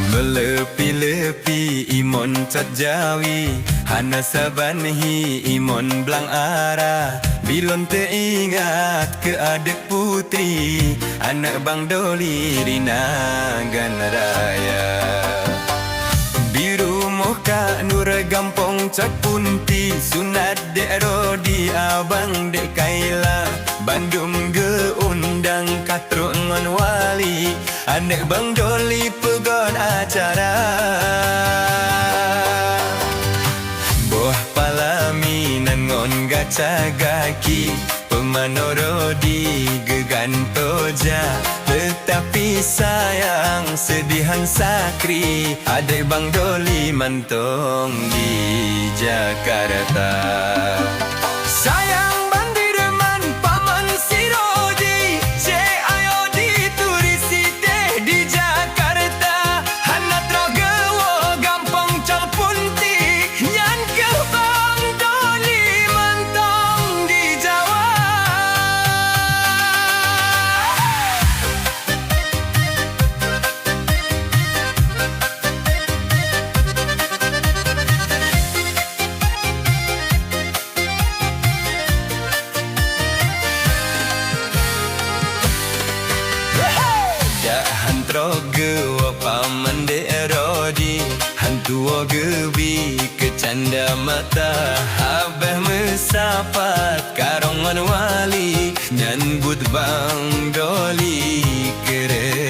Melepi-lepi imon cat jawi, hana sabanhi imon belang arah. Bilon teringat ke adik putri, anak Bang Doli Rina Ganaraya. Biru muka nur gampong cat punti, sunat dek Rodi abang dek Kaila. Bandung ge undang katruk ngon wali, anak Bang Doli pegon acara. Boh palaminan ngon gaca gaki, pemanoro di gegantoja. Tetapi sayang sedihan sakri, adik Bang Doli mantong di Jakarta. Sayang ge paman dek Rodi, hantu gebi kecanda mata. Abah mesapat karongan wali, nyan but Bang Doli kere